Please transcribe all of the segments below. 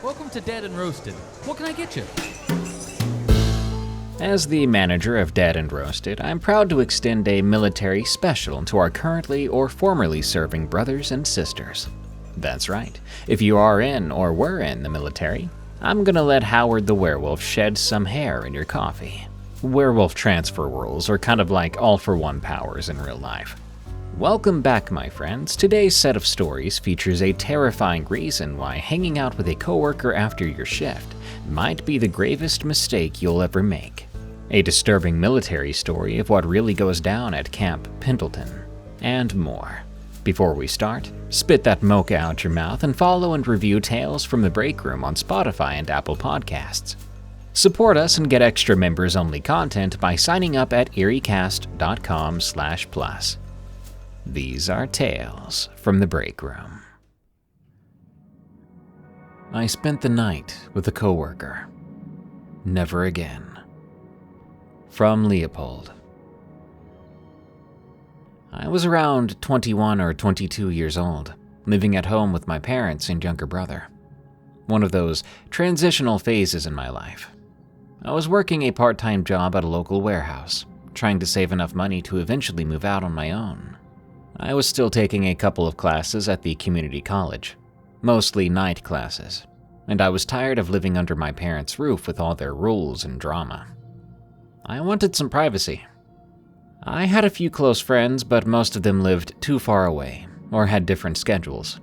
Welcome to Dead and Roasted. What can I get you? As the manager of Dead and Roasted, I'm proud to extend a military special to our currently or formerly serving brothers and sisters. That's right, if you are in or were in the military, I'm gonna let Howard the Werewolf shed some hair in your coffee. Werewolf transfer rules are kind of like all-for-one powers in real life. Welcome back, my friends. Today's set of stories features a terrifying reason why hanging out with a coworker after your shift might be the gravest mistake you'll ever make. A disturbing military story of what really goes down at Camp Pendleton, and more. Before we start, spit that mocha out your mouth and follow and review Tales from the Break Room on Spotify and Apple Podcasts. Support us and get extra members-only content by signing up at eeriecast.com/plus. These are Tales from the Break Room. I spent the night with a coworker. Never again. From Leopold. I was around 21 or 22 years old, living at home with my parents and younger brother. One of those transitional phases in my life. I was working a part-time job at a local warehouse, trying to save enough money to eventually move out on my own. I was still taking a couple of classes at the community college, mostly night classes, and I was tired of living under my parents' roof with all their rules and drama. I wanted some privacy. I had a few close friends, but most of them lived too far away or had different schedules,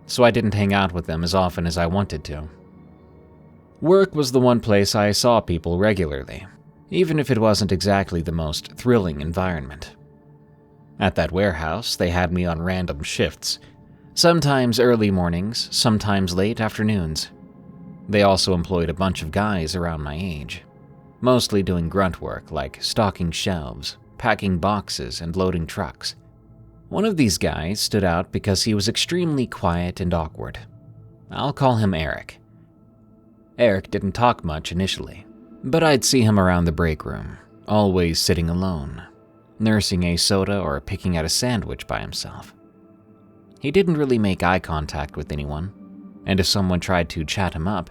so I didn't hang out with them as often as I wanted to. Work was the one place I saw people regularly, even if it wasn't exactly the most thrilling environment. At that warehouse, they had me on random shifts, sometimes early mornings, sometimes late afternoons. They also employed a bunch of guys around my age, mostly doing grunt work like stocking shelves, packing boxes, and loading trucks. One of these guys stood out because he was extremely quiet and awkward. I'll call him Eric. Eric didn't talk much initially, but I'd see him around the break room, always sitting alone, nursing a soda or picking out a sandwich by himself. He didn't really make eye contact with anyone, and if someone tried to chat him up,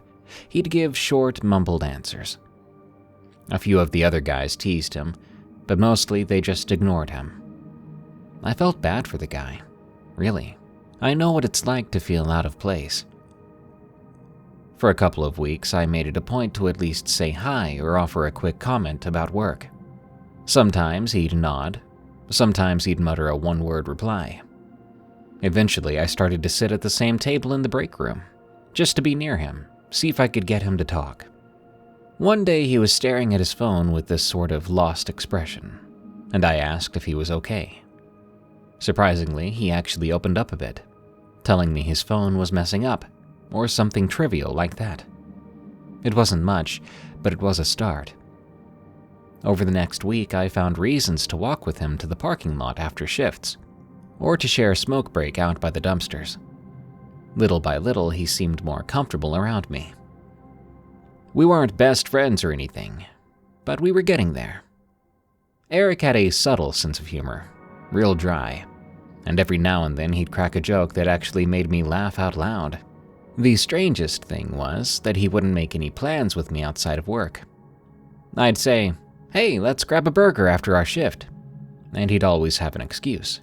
he'd give short, mumbled answers. A few of the other guys teased him, but mostly they just ignored him. I felt bad for the guy, really. I know what it's like to feel out of place. For a couple of weeks, I made it a point to at least say hi or offer a quick comment about work. Sometimes he'd nod, sometimes he'd mutter a one-word reply. Eventually, I started to sit at the same table in the break room, just to be near him, see if I could get him to talk. One day he was staring at his phone with this sort of lost expression, and I asked if he was okay. Surprisingly, he actually opened up a bit, telling me his phone was messing up, or something trivial like that. It wasn't much, but it was a start. Over the next week, I found reasons to walk with him to the parking lot after shifts, or to share a smoke break out by the dumpsters. Little by little, he seemed more comfortable around me. We weren't best friends or anything, but we were getting there. Eric had a subtle sense of humor, real dry, and every now and then he'd crack a joke that actually made me laugh out loud. The strangest thing was that he wouldn't make any plans with me outside of work. I'd say, "Hey, let's grab a burger after our shift," and he'd always have an excuse.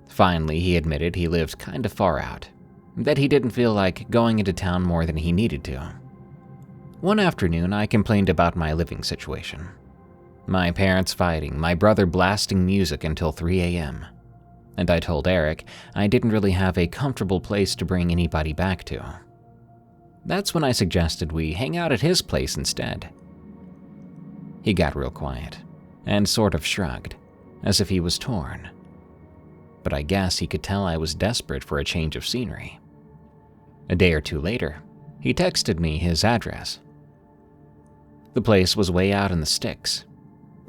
Finally, he admitted he lived kind of far out, that he didn't feel like going into town more than he needed to. One afternoon, I complained about my living situation. My parents fighting, my brother blasting music until 3 a.m., and I told Eric I didn't really have a comfortable place to bring anybody back to. That's when I suggested we hang out at his place instead. He got real quiet, and sort of shrugged, as if he was torn. But I guess he could tell I was desperate for a change of scenery. A day or two later, he texted me his address. The place was way out in the sticks.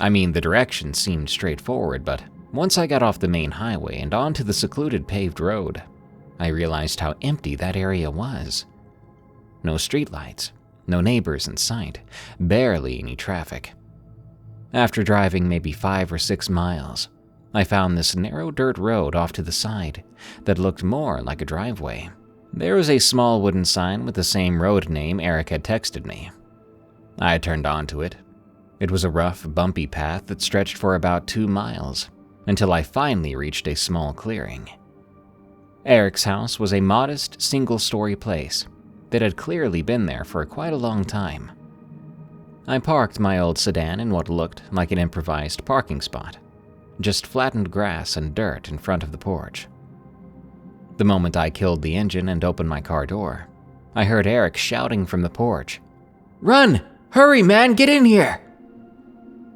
I mean, the directions seemed straightforward, but once I got off the main highway and onto the secluded paved road, I realized how empty that area was. No streetlights, no neighbors in sight, barely any traffic. After driving maybe 5 or 6 miles, I found this narrow dirt road off to the side that looked more like a driveway, There was a small wooden sign with the same road name Eric had texted me. I turned onto it. It was a rough, bumpy path that stretched for about 2 miles, until I finally reached a small clearing. Eric's house was a modest, single-story place that had clearly been there for quite a long time. I parked my old sedan in what looked like an improvised parking spot, just flattened grass and dirt in front of the porch. The moment I killed the engine and opened my car door, I heard Eric shouting from the porch, "Run! Hurry, man, get in here!"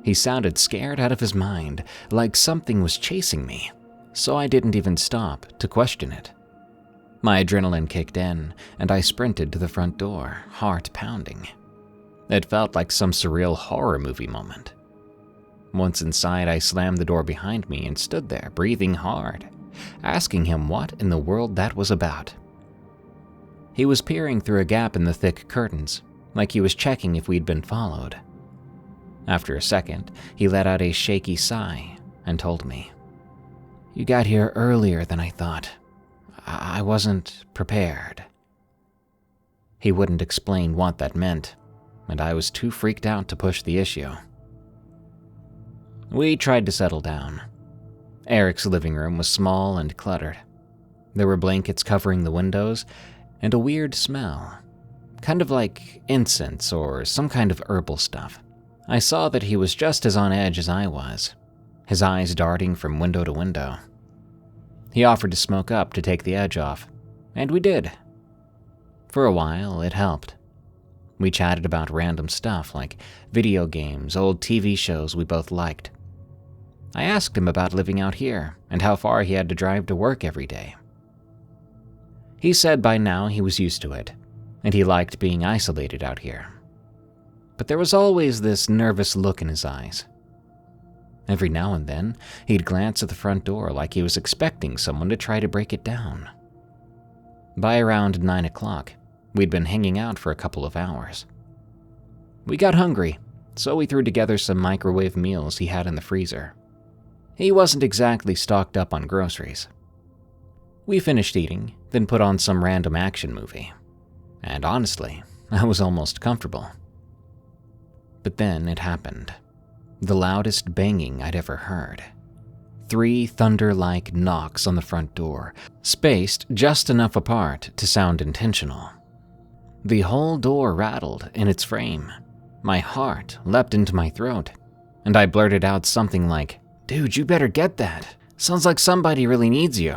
He sounded scared out of his mind, like something was chasing me, so I didn't even stop to question it. My adrenaline kicked in, and I sprinted to the front door, heart pounding. It felt like some surreal horror movie moment. Once inside, I slammed the door behind me and stood there, breathing hard, asking him what in the world that was about. He was peering through a gap in the thick curtains, like he was checking if we'd been followed. After a second, he let out a shaky sigh and told me, "You got here earlier than I thought. I wasn't prepared." He wouldn't explain what that meant, and I was too freaked out to push the issue. We tried to settle down. Eric's living room was small and cluttered. There were blankets covering the windows and a weird smell, kind of like incense or some kind of herbal stuff. I saw that he was just as on edge as I was, his eyes darting from window to window. He offered to smoke up to take the edge off, and we did. For a while, it helped. We chatted about random stuff like video games, old TV shows we both liked. I asked him about living out here and how far he had to drive to work every day. He said by now he was used to it, and he liked being isolated out here. But there was always this nervous look in his eyes. Every now and then, he'd glance at the front door like he was expecting someone to try to break it down. By around 9 o'clock, we'd been hanging out for a couple of hours. We got hungry, so we threw together some microwave meals he had in the freezer. He wasn't exactly stocked up on groceries. We finished eating, then put on some random action movie. And honestly, I was almost comfortable. But then it happened. The loudest banging I'd ever heard. 3 thunder-like knocks on the front door, spaced just enough apart to sound intentional. The whole door rattled in its frame. My heart leapt into my throat, and I blurted out something like, "Dude, you better get that. Sounds like somebody really needs you."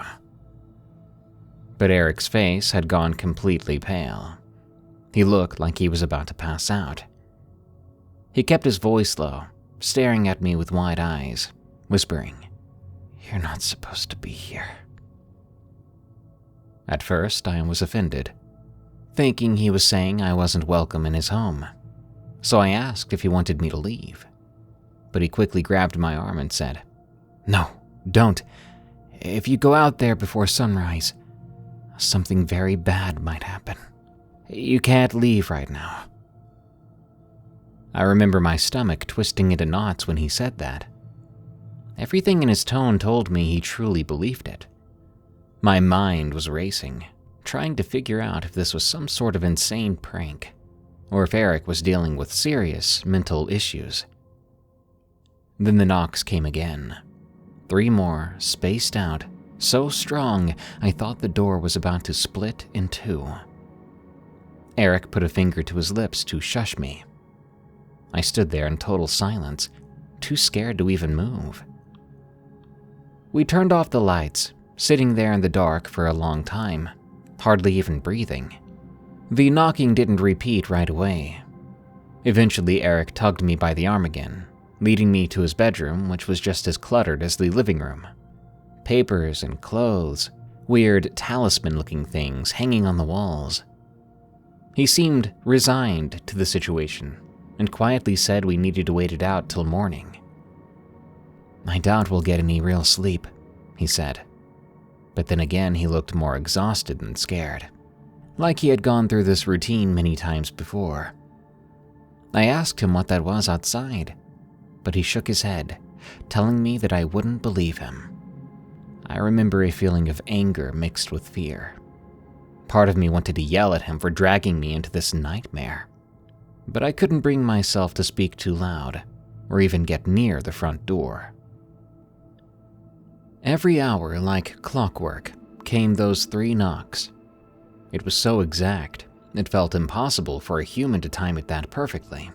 But Eric's face had gone completely pale. He looked like he was about to pass out. He kept his voice low, staring at me with wide eyes, whispering, "You're not supposed to be here." At first, I was offended, thinking he was saying I wasn't welcome in his home. So I asked if he wanted me to leave. But he quickly grabbed my arm and said, "No, don't. If you go out there before sunrise, something very bad might happen. You can't leave right now." I remember my stomach twisting into knots when he said that. Everything in his tone told me he truly believed it. My mind was racing, trying to figure out if this was some sort of insane prank, or if Eric was dealing with serious mental issues. Then the knocks came again. 3 more, spaced out, so strong I thought the door was about to split in 2. Eric put a finger to his lips to shush me. I stood there in total silence, too scared to even move. We turned off the lights, sitting there in the dark for a long time, hardly even breathing. The knocking didn't repeat right away. Eventually, Eric tugged me by the arm again, leading me to his bedroom, which was just as cluttered as the living room. Papers and clothes, weird talisman-looking things hanging on the walls. He seemed resigned to the situation, and quietly said we needed to wait it out till morning. "I doubt we'll get any real sleep," he said. But then again, he looked more exhausted than scared, like he had gone through this routine many times before. I asked him what that was outside, but he shook his head, telling me that I wouldn't believe him. I remember a feeling of anger mixed with fear. Part of me wanted to yell at him for dragging me into this nightmare, but I couldn't bring myself to speak too loud or even get near the front door. Every hour, like clockwork, came those 3 knocks. It was so exact, it felt impossible for a human to time it that perfectly.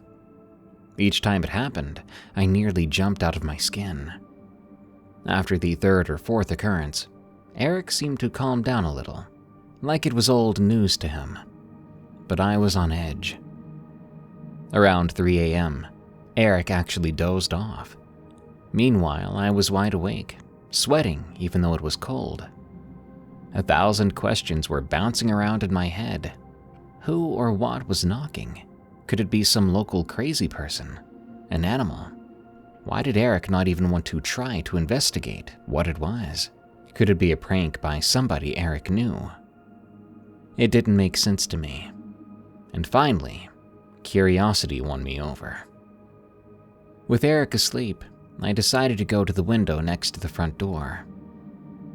Each time it happened, I nearly jumped out of my skin. After the 3rd or 4th occurrence, Eric seemed to calm down a little, like it was old news to him. But I was on edge. Around 3 a.m., Eric actually dozed off. Meanwhile, I was wide awake, sweating even though it was cold. 1,000 questions were bouncing around in my head. Who or what was knocking? Could it be some local crazy person? An animal? Why did Eric not even want to try to investigate what it was? Could it be a prank by somebody Eric knew? It didn't make sense to me. And finally, curiosity won me over. With Eric asleep, I decided to go to the window next to the front door.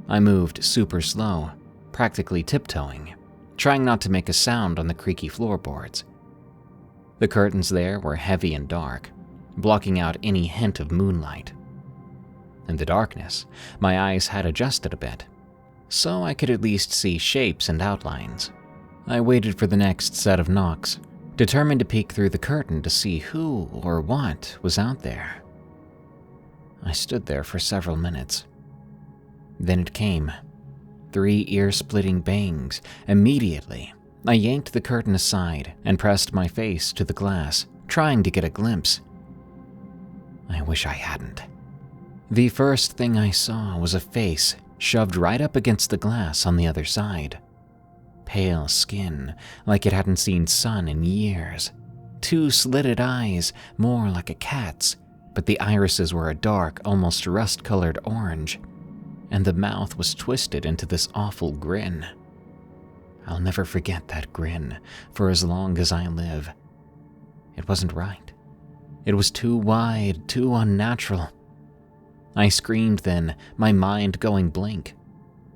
I moved super slow, practically tiptoeing, trying not to make a sound on the creaky floorboards. The curtains there were heavy and dark, blocking out any hint of moonlight. In the darkness, my eyes had adjusted a bit, so I could at least see shapes and outlines. I waited for the next set of knocks, determined to peek through the curtain to see who or what was out there. I stood there for several minutes. Then it came. 3 ear-splitting bangs. Immediately, I yanked the curtain aside and pressed my face to the glass, trying to get a glimpse. I wish I hadn't. The first thing I saw was a face shoved right up against the glass on the other side. Pale skin, like it hadn't seen sun in years. 2 slitted eyes, more like a cat's, but the irises were a dark, almost rust-colored orange, and the mouth was twisted into this awful grin. I'll never forget that grin for as long as I live. It wasn't right. It was too wide, too unnatural. I screamed then, my mind going blank.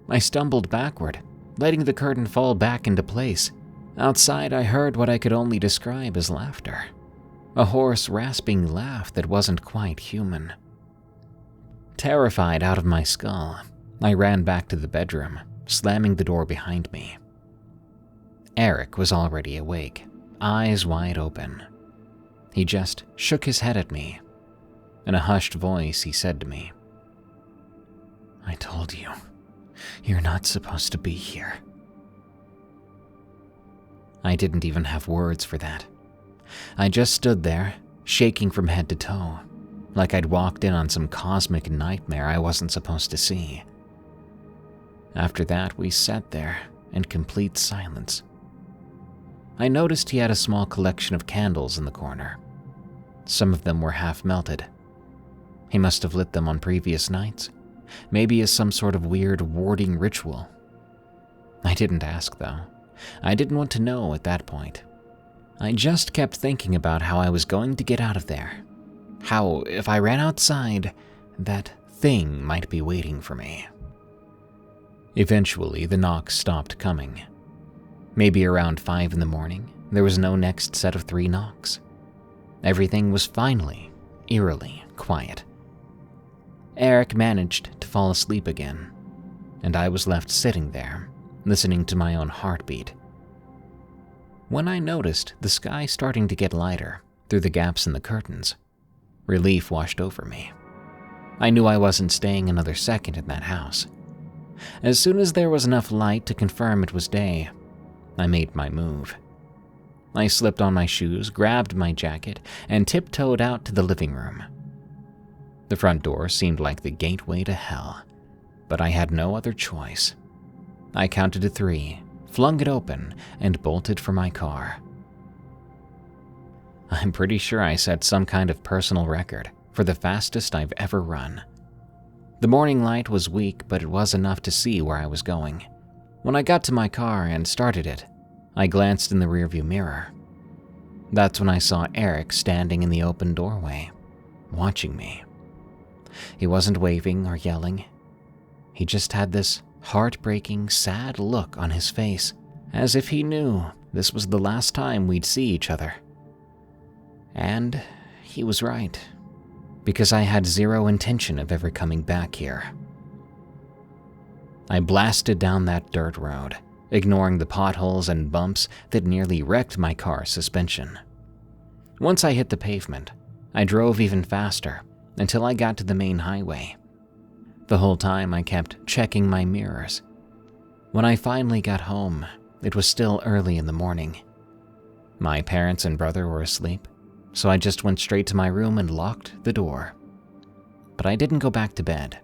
I stumbled backward, letting the curtain fall back into place. Outside, I heard what I could only describe as laughter. A hoarse, rasping laugh that wasn't quite human. Terrified out of my skull, I ran back to the bedroom, slamming the door behind me. Eric was already awake, eyes wide open. He just shook his head at me. In a hushed voice, he said to me, "I told you, you're not supposed to be here." I didn't even have words for that. I just stood there, shaking from head to toe, like I'd walked in on some cosmic nightmare I wasn't supposed to see. After that, we sat there in complete silence. I noticed he had a small collection of candles in the corner. Some of them were half melted. He must have lit them on previous nights, maybe as some sort of weird warding ritual. I didn't ask, though. I didn't want to know at that point. I just kept thinking about how I was going to get out of there. How, if I ran outside, that thing might be waiting for me. Eventually, the knocks stopped coming. Maybe around 5 in the morning, there was no next set of 3 knocks. Everything was finally, eerily quiet. Eric managed to fall asleep again, and I was left sitting there, listening to my own heartbeat. When I noticed the sky starting to get lighter through the gaps in the curtains, relief washed over me. I knew I wasn't staying another second in that house. As soon as there was enough light to confirm it was day, I made my move. I slipped on my shoes, grabbed my jacket, and tiptoed out to the living room. The front door seemed like the gateway to hell, but I had no other choice. I counted to 3, flung it open, and bolted for my car. I'm pretty sure I set some kind of personal record for the fastest I've ever run. The morning light was weak, but it was enough to see where I was going. When I got to my car and started it, I glanced in the rearview mirror. That's when I saw Eric standing in the open doorway, watching me. He wasn't waving or yelling. He just had this heartbreaking, sad look on his face as if he knew this was the last time we'd see each other. And he was right, because I had zero intention of ever coming back here. I blasted down that dirt road, ignoring the potholes and bumps that nearly wrecked my car's suspension. Once I hit the pavement, I drove even faster until I got to the main highway. The whole time I kept checking my mirrors. When I finally got home, it was still early in the morning. My parents and brother were asleep, so I just went straight to my room and locked the door. But I didn't go back to bed.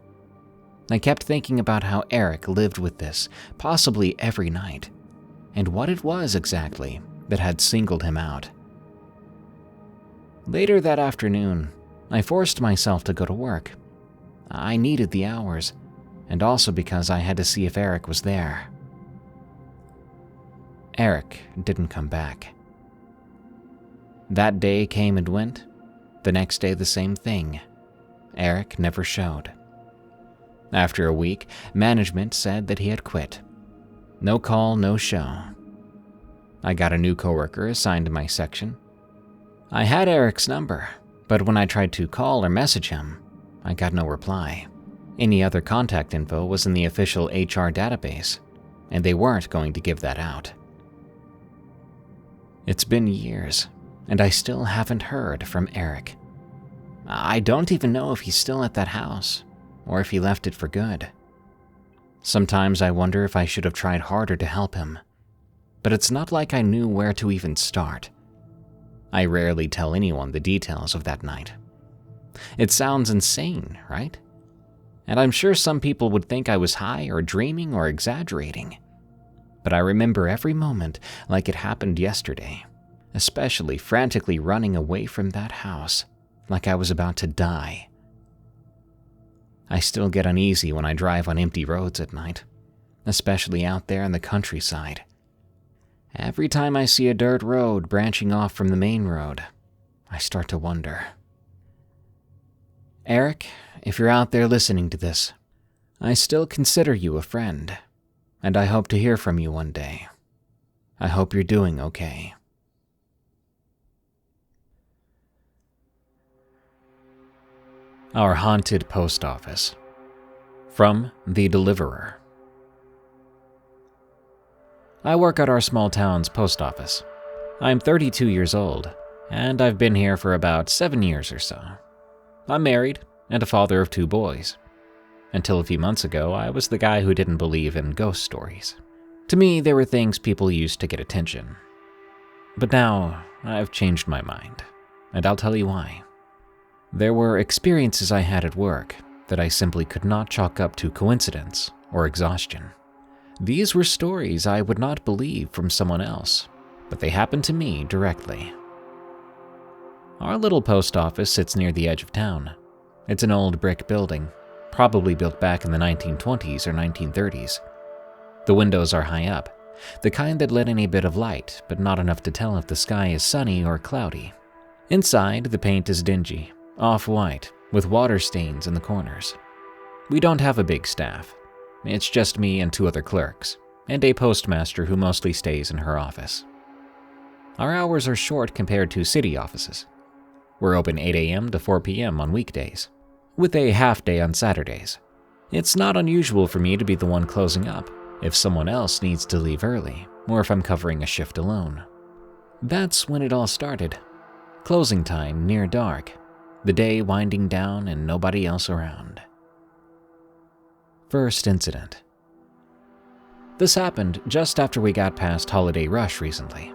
I kept thinking about how Eric lived with this, possibly every night, and what it was exactly that had singled him out. Later that afternoon, I forced myself to go to work. I needed the hours, and also because I had to see if Eric was there. Eric didn't come back. That day came and went. The next day, the same thing. Eric never showed. After a week, management said that he had quit. No call, no show. I got a new coworker assigned to my section. I had Eric's number, but when I tried to call or message him, I got no reply. Any other contact info was in the official HR database, and they weren't going to give that out. It's been years, and I still haven't heard from Eric. I don't even know if he's still at that house, or if he left it for good. Sometimes I wonder if I should have tried harder to help him, but it's not like I knew where to even start. I rarely tell anyone the details of that night. It sounds insane, right? And I'm sure some people would think I was high or dreaming or exaggerating. But I remember every moment like it happened yesterday, especially frantically running away from that house, like I was about to die. I still get uneasy when I drive on empty roads at night, especially out there in the countryside. Every time I see a dirt road branching off from the main road, I start to wonder. Eric, if you're out there listening to this, I still consider you a friend, and I hope to hear from you one day. I hope you're doing okay. Our Haunted Post Office. From theDeliverer. I work at our small town's post office. I'm 32 years old, and I've been here for about 7 years or so. I'm married and a father of 2 boys. Until a few months ago, I was the guy who didn't believe in ghost stories. To me, they were things people used to get attention. But now, I've changed my mind, and I'll tell you why. There were experiences I had at work that I simply could not chalk up to coincidence or exhaustion. These were stories I would not believe from someone else, but they happened to me directly. Our little post office sits near the edge of town. It's an old brick building, probably built back in the 1920s or 1930s. The windows are high up, the kind that let in a bit of light, but not enough to tell if the sky is sunny or cloudy. Inside, the paint is dingy, off-white, with water stains in the corners. We don't have a big staff. It's just me and 2 other clerks, and a postmaster who mostly stays in her office. Our hours are short compared to city offices. We're open 8 a.m. to 4 p.m. on weekdays, with a half day on Saturdays. It's not unusual for me to be the one closing up if someone else needs to leave early, or if I'm covering a shift alone. That's when it all started. Closing time near dark, the day winding down and nobody else around. First incident. This happened just after we got past holiday rush recently,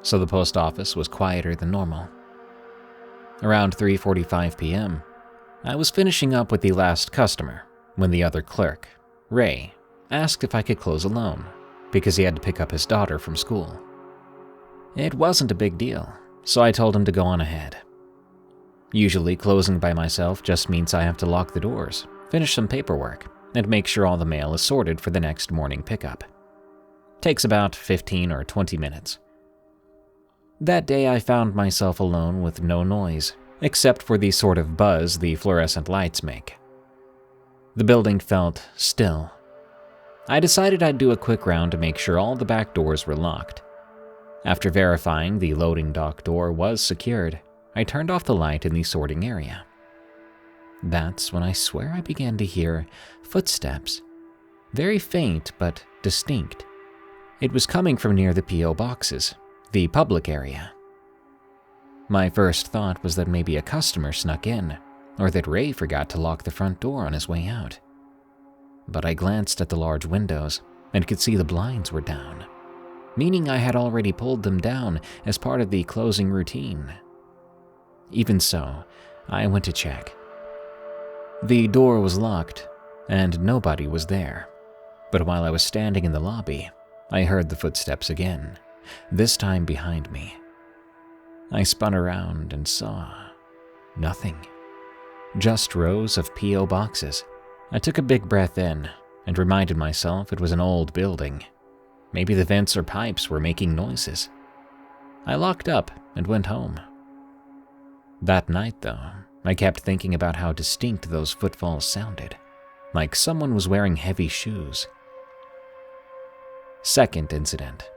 so the post office was quieter than normal. Around 3:45 p.m., I was finishing up with the last customer when the other clerk, Ray, asked if I could close alone because he had to pick up his daughter from school. It wasn't a big deal, so I told him to go on ahead. Usually, closing by myself just means I have to lock the doors, finish some paperwork, and make sure all the mail is sorted for the next morning pickup. Takes about 15 or 20 minutes. That day I found myself alone with no noise, except for the sort of buzz the fluorescent lights make. The building felt still. I decided I'd do a quick round to make sure all the back doors were locked. After verifying the loading dock door was secured, I turned off the light in the sorting area. That's when I swear I began to hear footsteps. Very faint but distinct. It was coming from near the P.O. boxes, the public area. My first thought was that maybe a customer snuck in, or that Ray forgot to lock the front door on his way out. But I glanced at the large windows and could see the blinds were down, meaning I had already pulled them down as part of the closing routine. Even so, I went to check. The door was locked, and nobody was there. But while I was standing in the lobby, I heard the footsteps again, this time behind me. I spun around and saw nothing. Just rows of P.O. boxes. I took a big breath in and reminded myself it was an old building. Maybe the vents or pipes were making noises. I locked up and went home. That night, though, I kept thinking about how distinct those footfalls sounded, like someone was wearing heavy shoes. Second incident.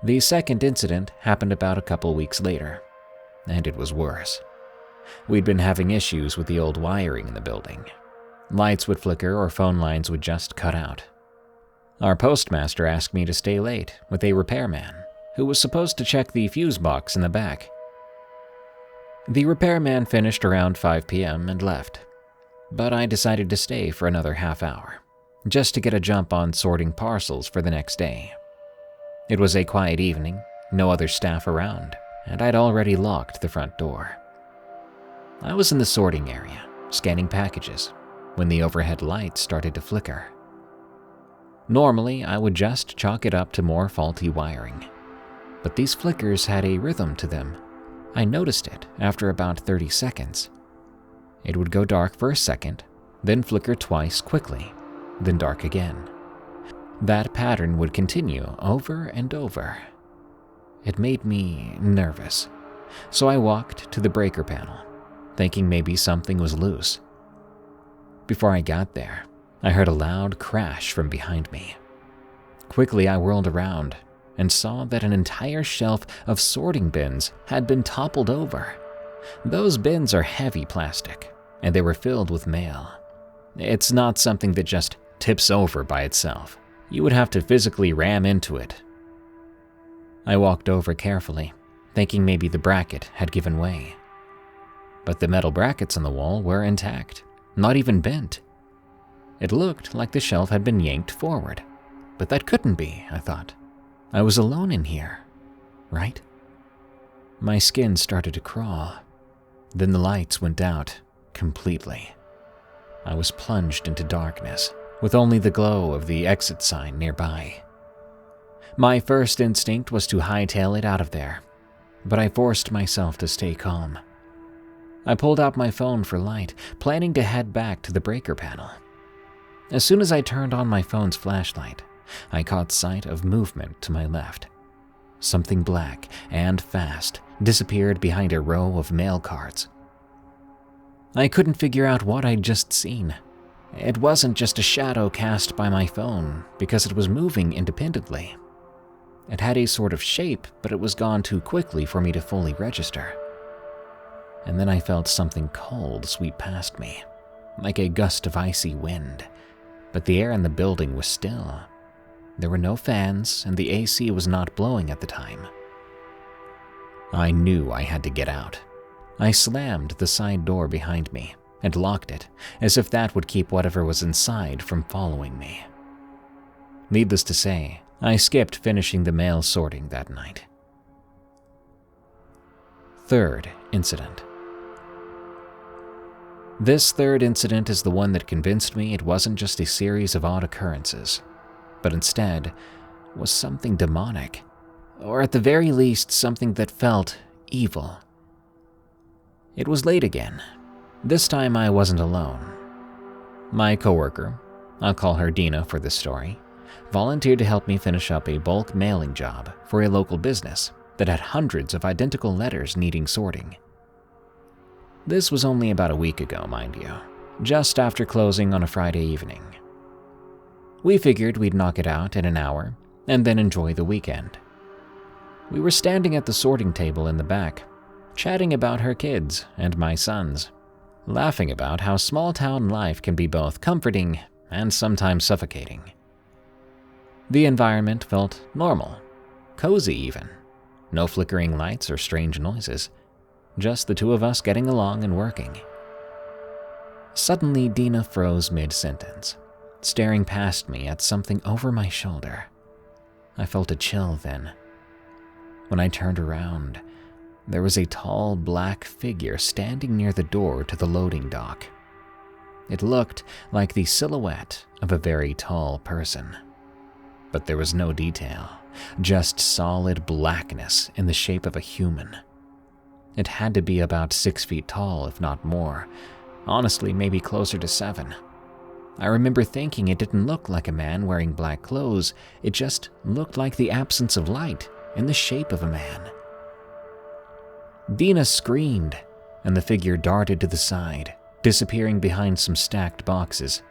The second incident happened about a couple weeks later, and it was worse. We'd been having issues with the old wiring in the building. Lights would flicker or phone lines would just cut out. Our postmaster asked me to stay late with a repairman who was supposed to check the fuse box in the back. The repairman finished around 5 p.m. and left, but I decided to stay for another half hour, just to get a jump on sorting parcels for the next day. It was a quiet evening, no other staff around, and I'd already locked the front door. I was in the sorting area, scanning packages, when the overhead lights started to flicker. Normally, I would just chalk it up to more faulty wiring, but these flickers had a rhythm to them. I noticed it after about 30 seconds. It would go dark for a second, then flicker twice quickly, then dark again. That pattern would continue over and over. It made me nervous, so I walked to the breaker panel, thinking maybe something was loose. Before I got there, I heard a loud crash from behind me. Quickly, I whirled around and saw that an entire shelf of sorting bins had been toppled over. Those bins are heavy plastic, and they were filled with mail. It's not something that just tips over by itself. You would have to physically ram into it. I walked over carefully, thinking maybe the bracket had given way. But the metal brackets on the wall were intact, not even bent. It looked like the shelf had been yanked forward, but that couldn't be, I thought. I was alone in here, right? My skin started to crawl. Then the lights went out completely. I was plunged into darkness, with only the glow of the exit sign nearby. My first instinct was to hightail it out of there, but I forced myself to stay calm. I pulled out my phone for light, planning to head back to the breaker panel. As soon as I turned on my phone's flashlight, I caught sight of movement to my left. Something black and fast disappeared behind a row of mail carts. I couldn't figure out what I'd just seen. It wasn't just a shadow cast by my phone, because it was moving independently. It had a sort of shape, but it was gone too quickly for me to fully register. And then I felt something cold sweep past me, like a gust of icy wind, but the air in the building was still. There were no fans, and the AC was not blowing at the time. I knew I had to get out. I slammed the side door behind me and locked it, as if that would keep whatever was inside from following me. Needless to say, I skipped finishing the mail sorting that night. Third incident. This third incident is the one that convinced me it wasn't just a series of odd occurrences, but instead was something demonic, or at the very least something that felt evil. It was late again. This time I wasn't alone. My coworker, I'll call her Dina for this story, volunteered to help me finish up a bulk mailing job for a local business that had hundreds of identical letters needing sorting. This was only about a week ago, mind you, just after closing on a Friday evening. We figured we'd knock it out in an hour and then enjoy the weekend. We were standing at the sorting table in the back, chatting about her kids and my sons, laughing about how small-town life can be both comforting and sometimes suffocating. The environment felt normal, cozy even. No flickering lights or strange noises, just the two of us getting along and working. Suddenly, Dina froze mid-sentence, staring past me at something over my shoulder. I felt a chill then. When I turned around, there was a tall black figure standing near the door to the loading dock. It looked like the silhouette of a very tall person. But there was no detail, just solid blackness in the shape of a human. It had to be about 6 feet tall, if not more. Honestly, maybe closer to 7. I remember thinking it didn't look like a man wearing black clothes, it just looked like the absence of light in the shape of a man. Dina screamed, and the figure darted to the side, disappearing behind some stacked boxes.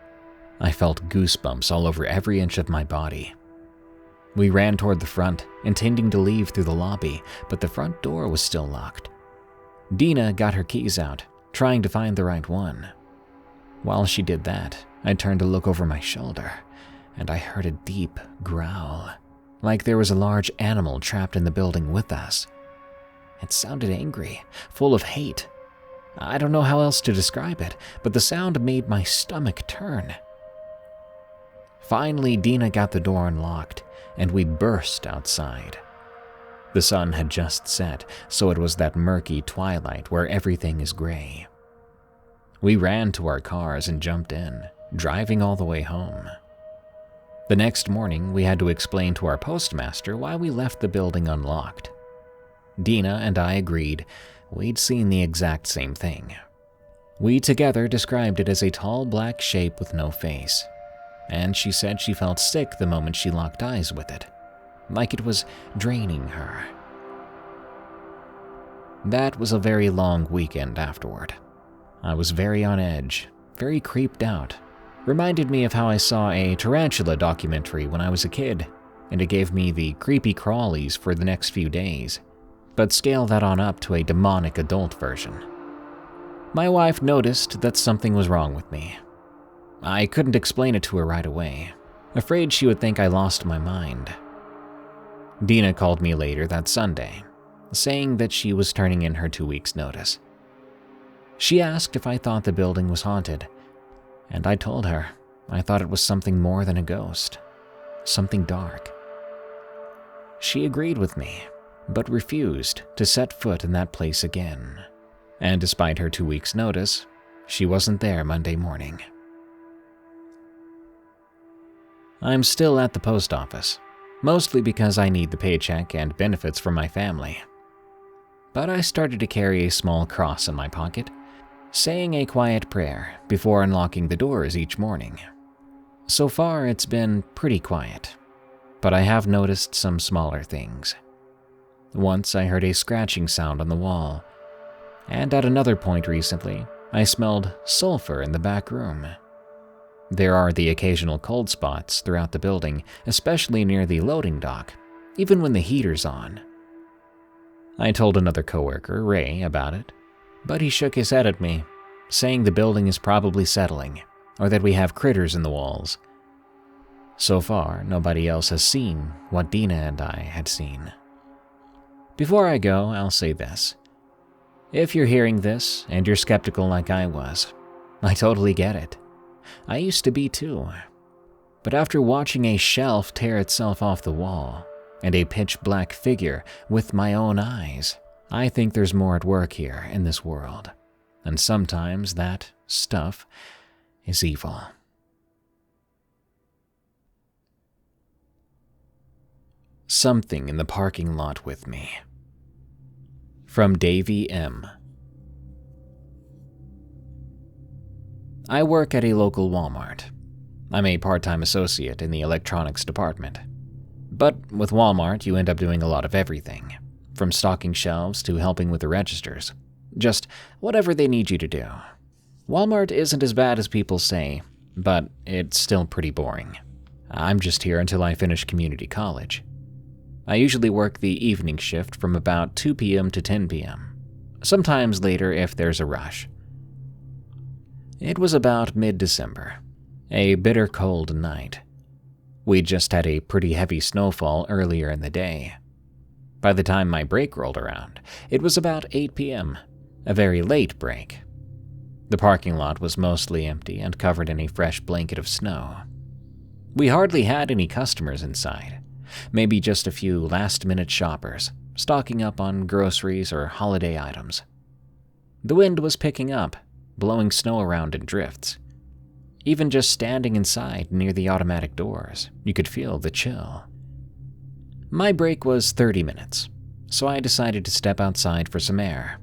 I felt goosebumps all over every inch of my body. We ran toward the front, intending to leave through the lobby, but the front door was still locked. Dina got her keys out, trying to find the right one. While she did that, I turned to look over my shoulder, and I heard a deep growl, like there was a large animal trapped in the building with us. It sounded angry, full of hate. I don't know how else to describe it, but the sound made my stomach turn. Finally, Dina got the door unlocked, and we burst outside. The sun had just set, so it was that murky twilight where everything is gray. We ran to our cars and jumped in, driving all the way home. The next morning, we had to explain to our postmaster why we left the building unlocked. Dina and I agreed we'd seen the exact same thing. We together described it as a tall black shape with no face, and she said she felt sick the moment she locked eyes with it, like it was draining her. That was a very long weekend afterward. I was very on edge, very creeped out. Reminded me of how I saw a tarantula documentary when I was a kid, and it gave me the creepy crawlies for the next few days. But scale that on up to a demonic adult version. My wife noticed that something was wrong with me. I couldn't explain it to her right away, afraid she would think I lost my mind. Dina called me later that Sunday, saying that she was turning in her 2 weeks' notice. She asked if I thought the building was haunted, and I told her I thought it was something more than a ghost, something dark. She agreed with me, but refused to set foot in that place again. And despite her 2 weeks' notice, she wasn't there Monday morning. I'm still at the post office, mostly because I need the paycheck and benefits from my family. But I started to carry a small cross in my pocket, saying a quiet prayer before unlocking the doors each morning. So far, it's been pretty quiet, but I have noticed some smaller things. Once I heard a scratching sound on the wall, and at another point recently, I smelled sulfur in the back room. There are the occasional cold spots throughout the building, especially near the loading dock, even when the heater's on. I told another coworker, Ray, about it, but he shook his head at me, saying the building is probably settling, or that we have critters in the walls. So far, nobody else has seen what Dina and I had seen. Before I go, I'll say this. If you're hearing this and you're skeptical like I was, I totally get it. I used to be too. But after watching a shelf tear itself off the wall and a pitch-black figure with my own eyes, I think there's more at work here in this world. And sometimes that stuff is evil. Something in the parking lot with me. From Davie M. I work at a local Walmart. I'm a part-time associate in the electronics department. But with Walmart, you end up doing a lot of everything, from stocking shelves to helping with the registers. Just whatever they need you to do. Walmart isn't as bad as people say, but it's still pretty boring. I'm just here until I finish community college. I usually work the evening shift from about 2 p.m. to 10 p.m., sometimes later if there's a rush. It was about mid-December, a bitter cold night. We'd just had a pretty heavy snowfall earlier in the day. By the time my break rolled around, it was about 8 p.m., a very late break. The parking lot was mostly empty and covered in a fresh blanket of snow. We hardly had any customers inside, maybe just a few last-minute shoppers, stocking up on groceries or holiday items. The wind was picking up, blowing snow around in drifts. Even just standing inside near the automatic doors, you could feel the chill. My break was 30 minutes, so I decided to step outside for some air.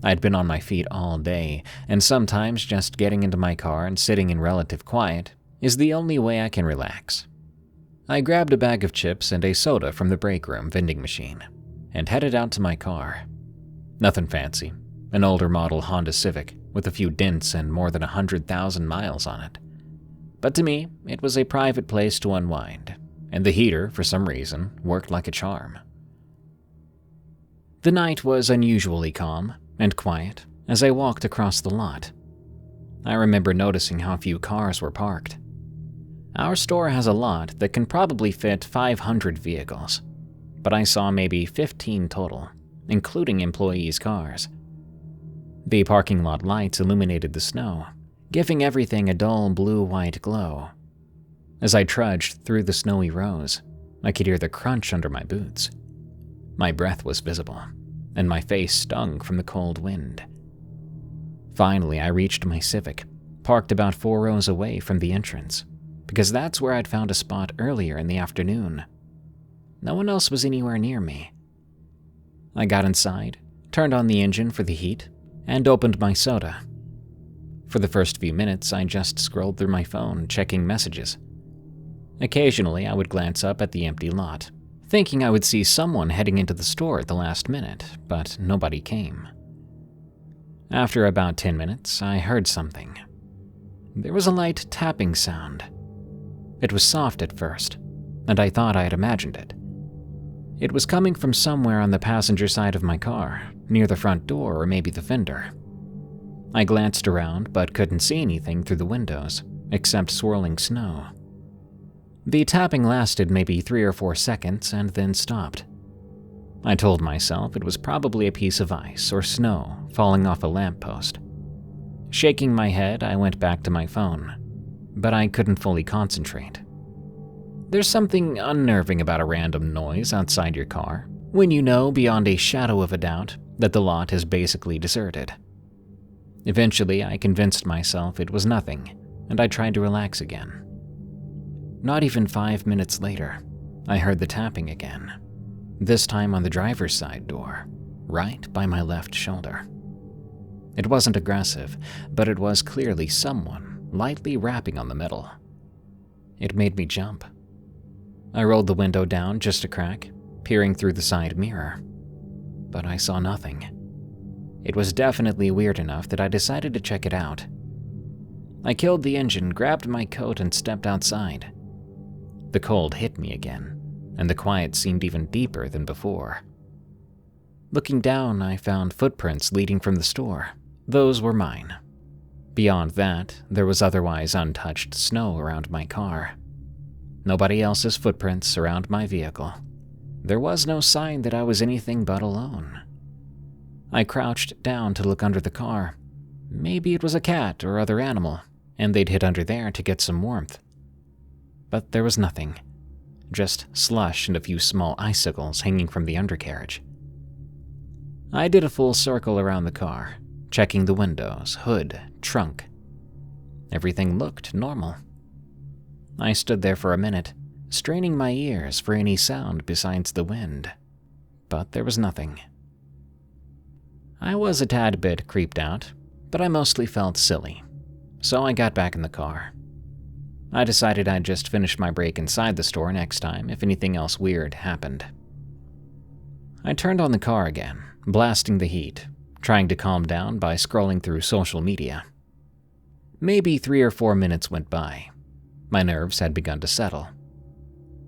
I'd been on my feet all day, and sometimes just getting into my car and sitting in relative quiet is the only way I can relax. I grabbed a bag of chips and a soda from the break room vending machine and headed out to my car. Nothing fancy, an older model Honda Civic with a few dents and more than 100,000 miles on it. But to me, it was a private place to unwind, and the heater, for some reason, worked like a charm. The night was unusually calm and quiet as I walked across the lot. I remember noticing how few cars were parked. Our store has a lot that can probably fit 500 vehicles, but I saw maybe 15 total, including employees' cars. The parking lot lights illuminated the snow, giving everything a dull blue-white glow. As I trudged through the snowy rows, I could hear the crunch under my boots. My breath was visible, and my face stung from the cold wind. Finally, I reached my Civic, parked about 4 rows away from the entrance, because that's where I'd found a spot earlier in the afternoon. No one else was anywhere near me. I got inside, turned on the engine for the heat, and opened my soda. For the first few minutes, I just scrolled through my phone, checking messages. Occasionally, I would glance up at the empty lot, thinking I would see someone heading into the store at the last minute, but nobody came. After about 10 minutes, I heard something. There was a light tapping sound. It was soft at first, and I thought I had imagined it. It was coming from somewhere on the passenger side of my car, near the front door or maybe the fender. I glanced around but couldn't see anything through the windows, except swirling snow. The tapping lasted maybe 3 or 4 seconds and then stopped. I told myself it was probably a piece of ice or snow falling off a lamppost. Shaking my head, I went back to my phone, but I couldn't fully concentrate. There's something unnerving about a random noise outside your car when you know beyond a shadow of a doubt that the lot is basically deserted. Eventually, I convinced myself it was nothing, and I tried to relax again. Not even 5 minutes later, I heard the tapping again, this time on the driver's side door, right by my left shoulder. It wasn't aggressive, but it was clearly someone lightly rapping on the metal. It made me jump. I rolled the window down just a crack, peering through the side mirror, but I saw nothing. It was definitely weird enough that I decided to check it out. I killed the engine, grabbed my coat, and stepped outside. The cold hit me again, and the quiet seemed even deeper than before. Looking down, I found footprints leading from the store. Those were mine. Beyond that, there was otherwise untouched snow around my car. Nobody else's footprints around my vehicle. There was no sign that I was anything but alone. I crouched down to look under the car. Maybe it was a cat or other animal, and they'd hid under there to get some warmth. But there was nothing. Just slush and a few small icicles hanging from the undercarriage. I did a full circle around the car, checking the windows, hood, trunk. Everything looked normal. I stood there for a minute, straining my ears for any sound besides the wind, but there was nothing. I was a tad bit creeped out, but I mostly felt silly, so I got back in the car. I decided I'd just finish my break inside the store next time if anything else weird happened. I turned on the car again, blasting the heat, trying to calm down by scrolling through social media. Maybe 3 or 4 minutes went by. My nerves had begun to settle.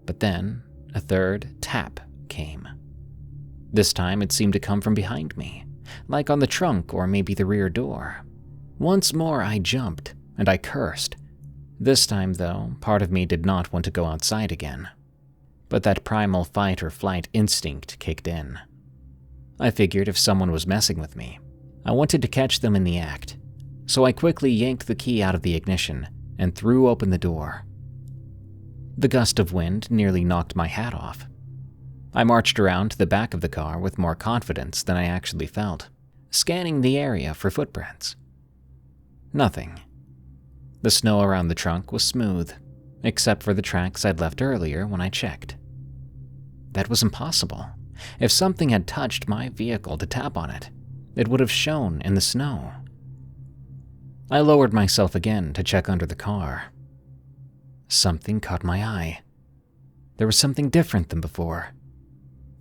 But then, a third tap came. This time it seemed to come from behind me, like on the trunk or maybe the rear door. Once more I jumped, and I cursed. This time, though, part of me did not want to go outside again. But that primal fight or flight instinct kicked in. I figured if someone was messing with me, I wanted to catch them in the act, so I quickly yanked the key out of the ignition and threw open the door. The gust of wind nearly knocked my hat off. I marched around to the back of the car with more confidence than I actually felt, scanning the area for footprints. Nothing. The snow around the trunk was smooth, except for the tracks I'd left earlier when I checked. That was impossible. If something had touched my vehicle to tap on it, it would have shown in the snow. I lowered myself again to check under the car. Something caught my eye. There was something different than before.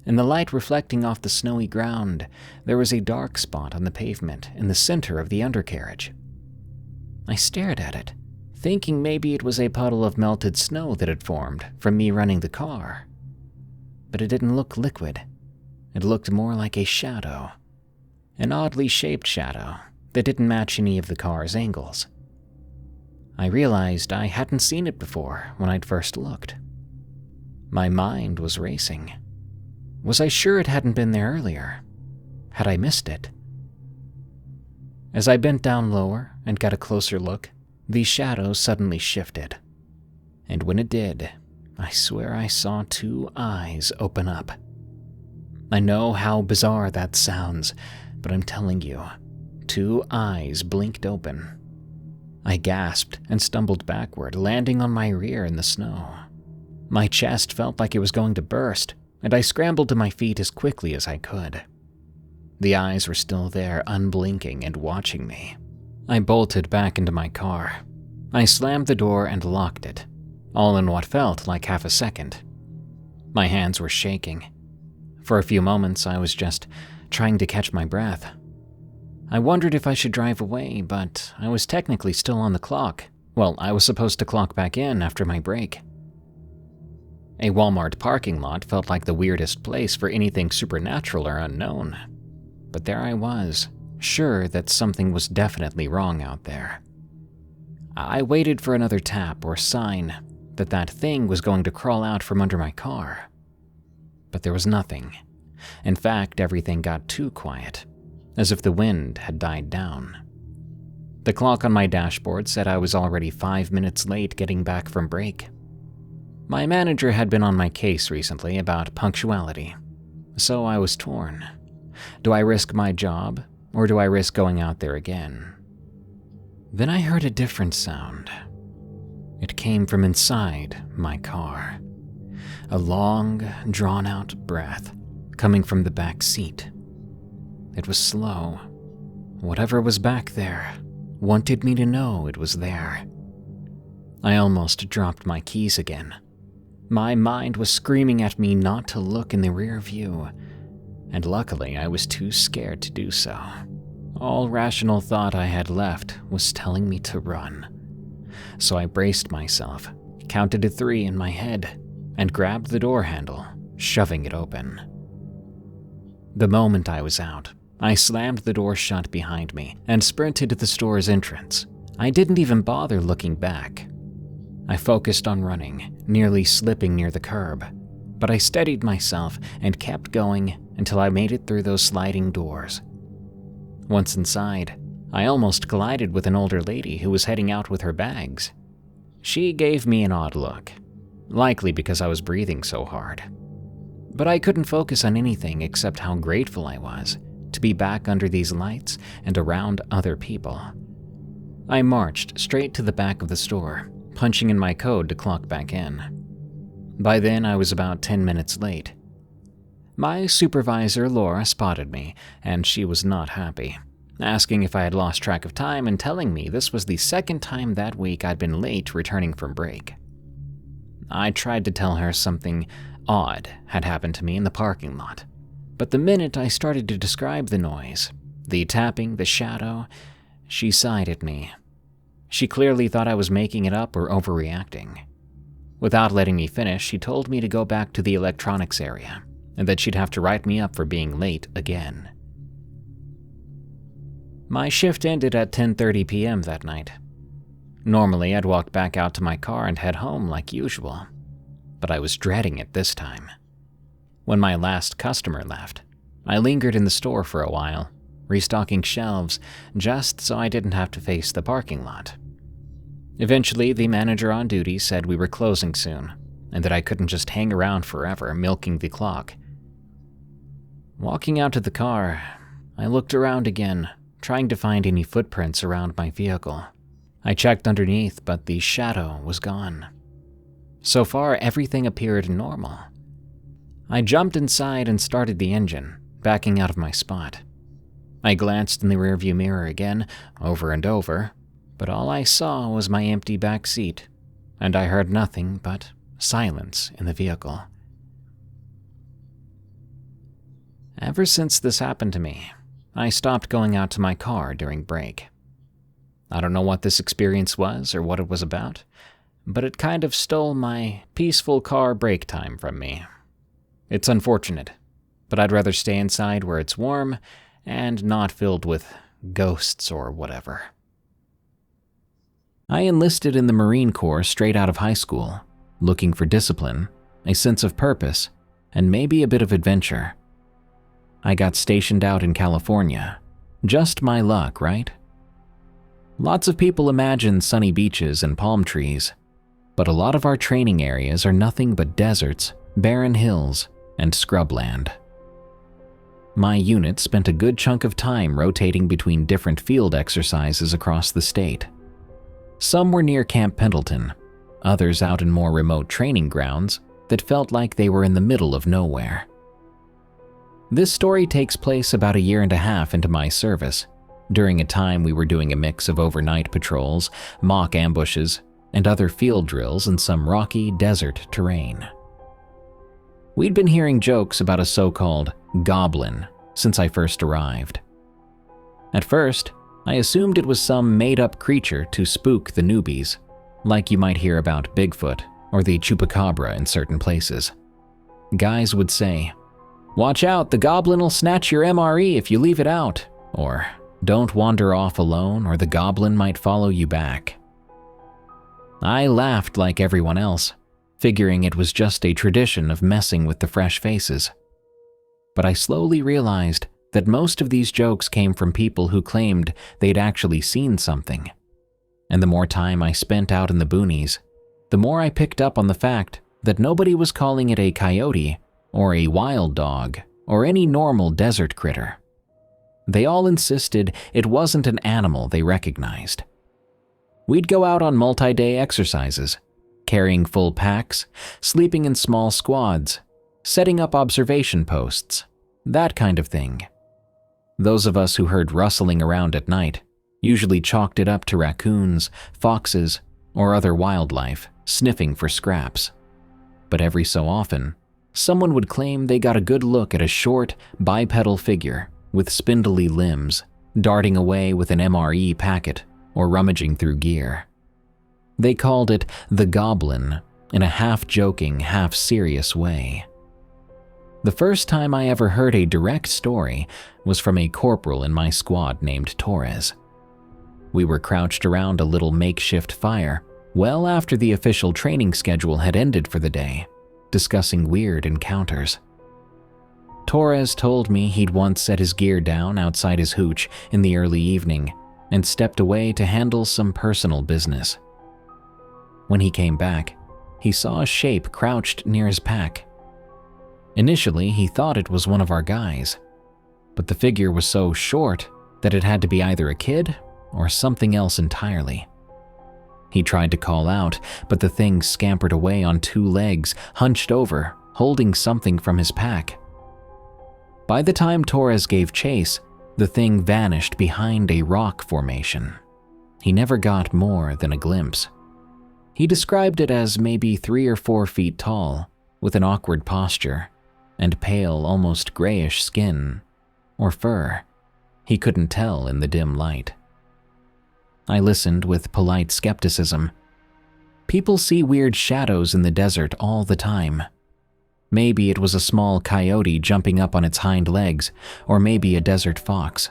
In the light reflecting off the snowy ground, there was a dark spot on the pavement in the center of the undercarriage. I stared at it, thinking maybe it was a puddle of melted snow that had formed from me running the car. But it didn't look liquid. It looked more like a shadow. An oddly shaped shadow that didn't match any of the car's angles. I realized I hadn't seen it before when I'd first looked. My mind was racing. Was I sure it hadn't been there earlier? Had I missed it? As I bent down lower and got a closer look, the shadow suddenly shifted. And when it did, I swear I saw two eyes open up. I know how bizarre that sounds, but I'm telling you, two eyes blinked open. I gasped and stumbled backward, landing on my rear in the snow. My chest felt like it was going to burst, and I scrambled to my feet as quickly as I could. The eyes were still there, unblinking and watching me. I bolted back into my car. I slammed the door and locked it, all in what felt like half a second. My hands were shaking. For a few moments, I was just trying to catch my breath. I wondered if I should drive away, but I was technically still on the clock. Well, I was supposed to clock back in after my break. A Walmart parking lot felt like the weirdest place for anything supernatural or unknown. But there I was, sure that something was definitely wrong out there. I waited for another tap or sign that that thing was going to crawl out from under my car. But there was nothing. In fact, everything got too quiet, as if the wind had died down. The clock on my dashboard said I was already 5 minutes late getting back from break. My manager had been on my case recently about punctuality, so I was torn. Do I risk my job, or do I risk going out there again? Then I heard a different sound. It came from inside my car. A long, drawn-out breath coming from the back seat. It was slow. Whatever was back there wanted me to know it was there. I almost dropped my keys again. My mind was screaming at me not to look in the rear view, and luckily I was too scared to do so. All rational thought I had left was telling me to run. So I braced myself, counted to 3 in my head, and grabbed the door handle, shoving it open. The moment I was out, I slammed the door shut behind me and sprinted to the store's entrance. I didn't even bother looking back. I focused on running, nearly slipping near the curb, but I steadied myself and kept going until I made it through those sliding doors. Once inside, I almost collided with an older lady who was heading out with her bags. She gave me an odd look, likely because I was breathing so hard. But I couldn't focus on anything except how grateful I was to be back under these lights and around other people. I marched straight to the back of the store, punching in my code to clock back in. By then, I was about 10 minutes late. My supervisor, Laura, spotted me, and she was not happy, asking if I had lost track of time and telling me this was the second time that week I'd been late returning from break. I tried to tell her something odd had happened to me in the parking lot, but the minute I started to describe the noise, the tapping, the shadow, she sighed at me. She clearly thought I was making it up or overreacting. Without letting me finish, she told me to go back to the electronics area and that she'd have to write me up for being late again. My shift ended at 10:30 p.m. that night. Normally, I'd walk back out to my car and head home like usual, but I was dreading it this time. When my last customer left, I lingered in the store for a while, restocking shelves just so I didn't have to face the parking lot. Eventually, the manager on duty said we were closing soon and that I couldn't just hang around forever milking the clock. Walking out to the car, I looked around again, trying to find any footprints around my vehicle. I checked underneath, but the shadow was gone. So far, everything appeared normal. I jumped inside and started the engine, backing out of my spot. I glanced in the rearview mirror again, over and over, but all I saw was my empty back seat, and I heard nothing but silence in the vehicle. Ever since this happened to me, I stopped going out to my car during break. I don't know what this experience was or what it was about, but it kind of stole my peaceful car break time from me. It's unfortunate, but I'd rather stay inside where it's warm and not filled with ghosts or whatever. I enlisted in the Marine Corps straight out of high school, looking for discipline, a sense of purpose, and maybe a bit of adventure. I got stationed out in California. Just my luck, right? Lots of people imagine sunny beaches and palm trees, but a lot of our training areas are nothing but deserts, barren hills, and scrubland. My unit spent a good chunk of time rotating between different field exercises across the state. Some were near Camp Pendleton, others out in more remote training grounds that felt like they were in the middle of nowhere. This story takes place about 1.5 years into my service, during a time we were doing a mix of overnight patrols, mock ambushes, and other field drills in some rocky desert terrain. We'd been hearing jokes about a so-called goblin since I first arrived. At first, I assumed it was some made-up creature to spook the newbies, like you might hear about Bigfoot or the chupacabra in certain places. Guys would say, "Watch out, the goblin will snatch your MRE if you leave it out," or "Don't wander off alone or the goblin might follow you back." I laughed like everyone else, figuring it was just a tradition of messing with the fresh faces. But I slowly realized that most of these jokes came from people who claimed they'd actually seen something. And the more time I spent out in the boonies, the more I picked up on the fact that nobody was calling it a coyote or a wild dog or any normal desert critter. They all insisted it wasn't an animal they recognized. We'd go out on multi-day exercises, carrying full packs, sleeping in small squads, setting up observation posts, that kind of thing. Those of us who heard rustling around at night usually chalked it up to raccoons, foxes, or other wildlife sniffing for scraps. But every so often, someone would claim they got a good look at a short, bipedal figure with spindly limbs, darting away with an MRE packet or rummaging through gear. They called it the Goblin in a half-joking, half-serious way. The first time I ever heard a direct story was from a corporal in my squad named Torres. We were crouched around a little makeshift fire well after the official training schedule had ended for the day, discussing weird encounters. Torres told me he'd once set his gear down outside his hooch in the early evening and stepped away to handle some personal business. When he came back, he saw a shape crouched near his pack. Initially, he thought it was one of our guys, but the figure was so short that it had to be either a kid or something else entirely. He tried to call out, but the thing scampered away on 2 legs, hunched over, holding something from his pack. By the time Torres gave chase, the thing vanished behind a rock formation. He never got more than a glimpse. He described it as maybe 3 or 4 feet tall, with an awkward posture, and pale, almost grayish skin, or fur. He couldn't tell in the dim light. I listened with polite skepticism. People see weird shadows in the desert all the time. Maybe it was a small coyote jumping up on its hind legs, or maybe a desert fox.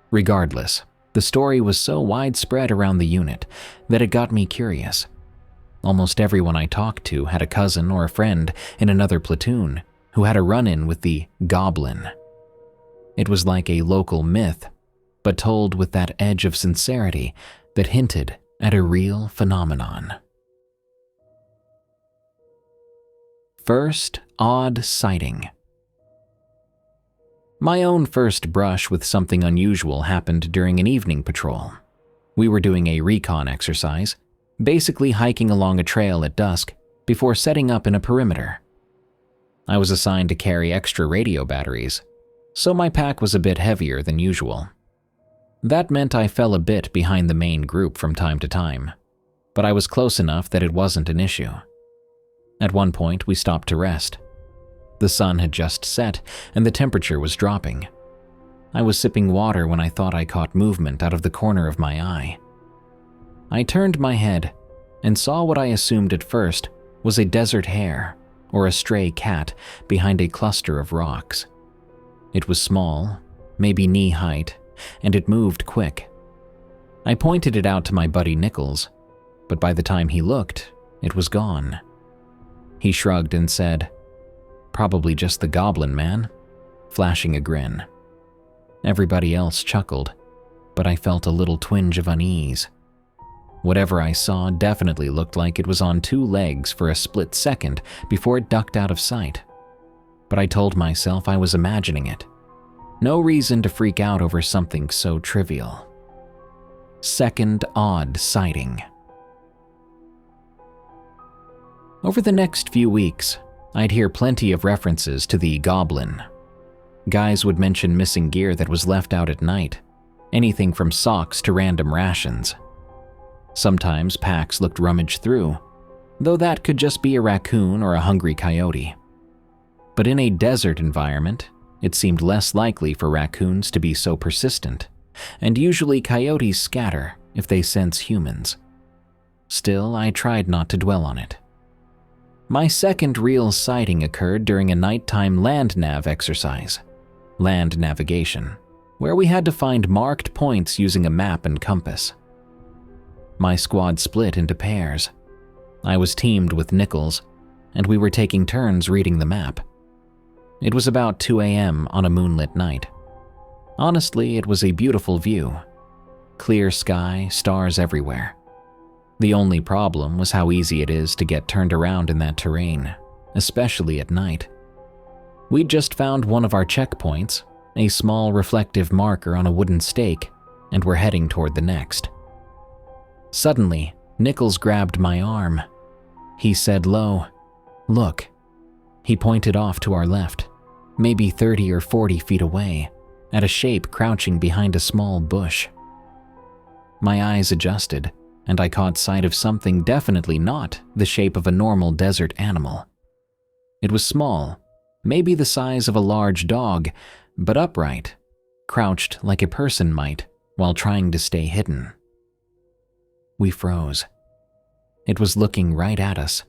Regardless, the story was so widespread around the unit that it got me curious. Almost everyone I talked to had a cousin or a friend in another platoon who had a run-in with the Goblin. It was like a local myth, but told with that edge of sincerity that hinted at a real phenomenon. First odd sighting. My own first brush with something unusual happened during an evening patrol. We were doing a recon exercise, basically hiking along a trail at dusk before setting up in a perimeter. I was assigned to carry extra radio batteries, so my pack was a bit heavier than usual. That meant I fell a bit behind the main group from time to time, but I was close enough that it wasn't an issue. At one point, we stopped to rest. The sun had just set, and the temperature was dropping. I was sipping water when I thought I caught movement out of the corner of my eye. I turned my head and saw what I assumed at first was a desert hare or a stray cat behind a cluster of rocks. It was small, maybe knee-height, and it moved quick. I pointed it out to my buddy Nichols, but by the time he looked, it was gone. He shrugged and said, "Probably just the goblin, man," flashing a grin. Everybody else chuckled, but I felt a little twinge of unease. Whatever I saw definitely looked like it was on two legs for a split second before it ducked out of sight. But I told myself I was imagining it. No reason to freak out over something so trivial. Second odd sighting. Over the next few weeks, I'd hear plenty of references to the Goblin. Guys would mention missing gear that was left out at night, anything from socks to random rations. Sometimes packs looked rummaged through, though that could just be a raccoon or a hungry coyote. But in a desert environment, it seemed less likely for raccoons to be so persistent, and usually coyotes scatter if they sense humans. Still, I tried not to dwell on it. My second real sighting occurred during a nighttime land nav exercise, land navigation, where we had to find marked points using a map and compass. My squad split into pairs. I was teamed with Nichols, and we were taking turns reading the map. It was about 2 a.m. on a moonlit night. Honestly, it was a beautiful view. Clear sky, stars everywhere. The only problem was how easy it is to get turned around in that terrain, especially at night. We'd just found one of our checkpoints, a small reflective marker on a wooden stake, and were heading toward the next. Suddenly, Nichols grabbed my arm. He said low, "Look." He pointed off to our left, maybe 30 or 40 feet away, at a shape crouching behind a small bush. My eyes adjusted, and I caught sight of something definitely not the shape of a normal desert animal. It was small, maybe the size of a large dog, but upright, crouched like a person might while trying to stay hidden. We froze. It was looking right at us.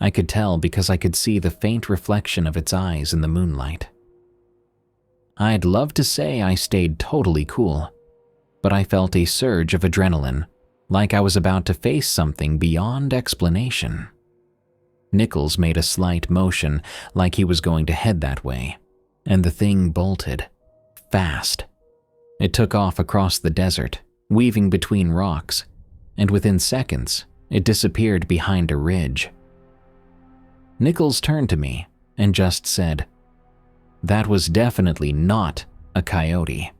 I could tell because I could see the faint reflection of its eyes in the moonlight. I'd love to say I stayed totally cool, but I felt a surge of adrenaline, like I was about to face something beyond explanation. Nichols made a slight motion like he was going to head that way, and the thing bolted. Fast. It took off across the desert, weaving between rocks, and within seconds, it disappeared behind a ridge. Nichols turned to me and just said, "That was definitely not a coyote."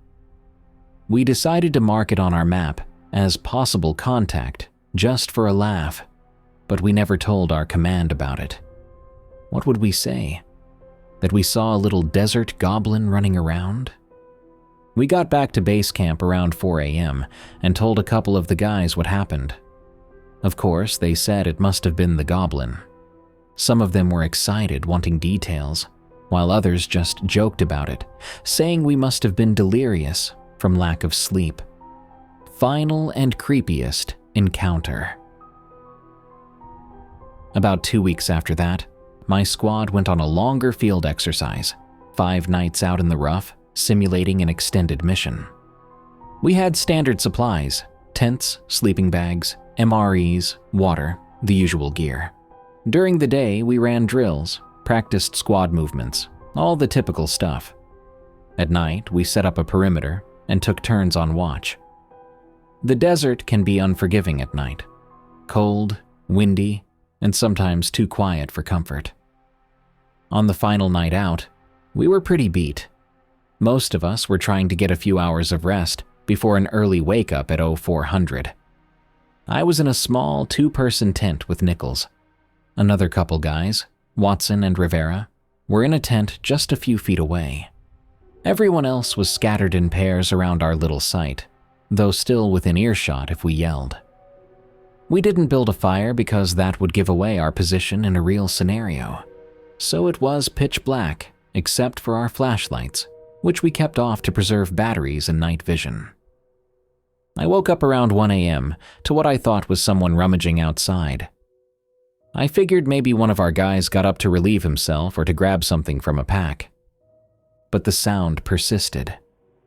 We decided to mark it on our map as possible contact, just for a laugh, but we never told our command about it. What would we say? That we saw a little desert goblin running around? We got back to base camp around 4 a.m. and told a couple of the guys what happened. Of course, they said it must have been the goblin. Some of them were excited, wanting details, while others just joked about it, saying we must have been delirious from lack of sleep. final and creepiest encounter. About 2 weeks after that, my squad went on a longer field exercise, 5 nights out in the rough, simulating an extended mission. We had standard supplies: tents, sleeping bags, MREs, water, the usual gear. During the day, we ran drills, practiced squad movements, all the typical stuff. At night, we set up a perimeter and took turns on watch. The desert can be unforgiving at night. Cold, windy, and sometimes too quiet for comfort. On the final night out, we were pretty beat. Most of us were trying to get a few hours of rest before an early wake-up at 0400. I was in a small 2-person tent with Nichols. Another couple guys, Watson and Rivera, were in a tent just a few feet away. Everyone else was scattered in pairs around our little site, though still within earshot if we yelled. We didn't build a fire because that would give away our position in a real scenario, so it was pitch black except for our flashlights, which we kept off to preserve batteries and night vision. I woke up around 1 a.m. to what I thought was someone rummaging outside. I figured maybe one of our guys got up to relieve himself or to grab something from a pack. But the sound persisted.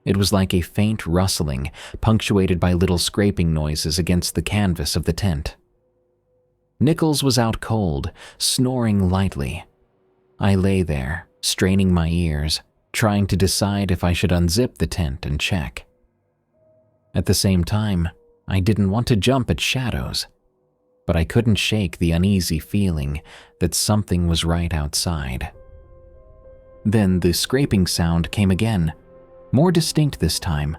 It was like a faint rustling, punctuated by little scraping noises against the canvas of the tent. Nichols was out cold, snoring lightly. I lay there, straining my ears, trying to decide if I should unzip the tent and check. At the same time, I didn't want to jump at shadows, but I couldn't shake the uneasy feeling that something was right outside. Then the scraping sound came again, more distinct this time,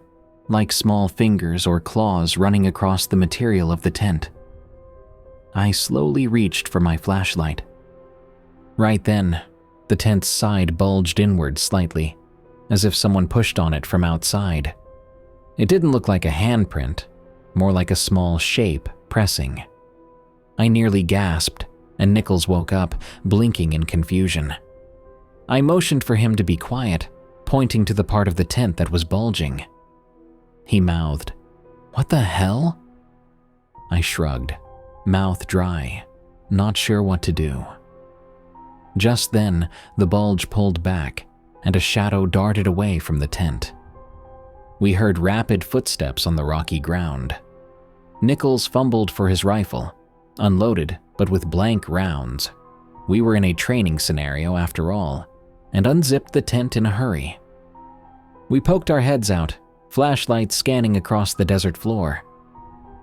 like small fingers or claws running across the material of the tent. I slowly reached for my flashlight. Right then, the tent's side bulged inward slightly, as if someone pushed on it from outside. It didn't look like a handprint, more like a small shape pressing. I nearly gasped, and Nichols woke up, blinking in confusion. I motioned for him to be quiet, pointing to the part of the tent that was bulging. He mouthed, "What the hell?" I shrugged, mouth dry, not sure what to do. Just then, the bulge pulled back, and a shadow darted away from the tent. We heard rapid footsteps on the rocky ground. Nichols fumbled for his rifle, unloaded but with blank rounds. We were in a training scenario after all, and unzipped the tent in a hurry. We poked our heads out, flashlights scanning across the desert floor.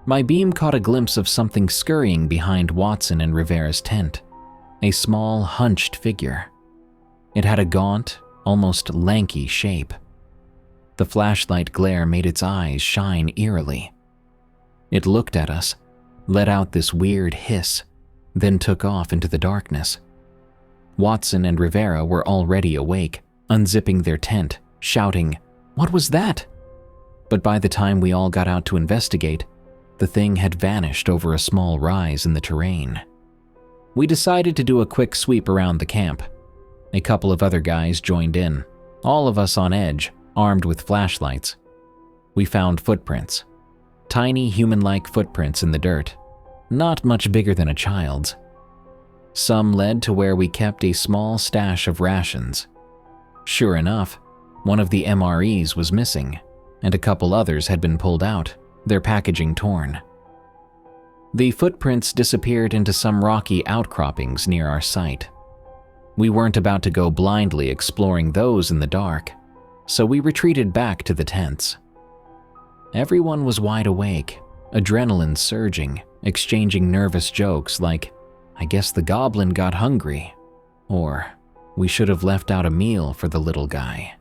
My beam caught a glimpse of something scurrying behind Watson and Rivera's tent, a small, hunched figure. It had a gaunt, almost lanky shape. The flashlight glare made its eyes shine eerily. It looked at us, let out this weird hiss, then took off into the darkness. Watson and Rivera were already awake, unzipping their tent, shouting, "What was that?" But by the time we all got out to investigate, the thing had vanished over a small rise in the terrain. We decided to do a quick sweep around the camp. A couple of other guys joined in, all of us on edge, armed with flashlights. We found footprints. Tiny human-like footprints in the dirt, not much bigger than a child's. Some led to where we kept a small stash of rations. Sure enough, one of the MREs was missing, and a couple others had been pulled out, their packaging torn. The footprints disappeared into some rocky outcroppings near our site. We weren't about to go blindly exploring those in the dark, so we retreated back to the tents. Everyone was wide awake, adrenaline surging, exchanging nervous jokes like, "I guess the goblin got hungry," or "We should have left out a meal for the little guy."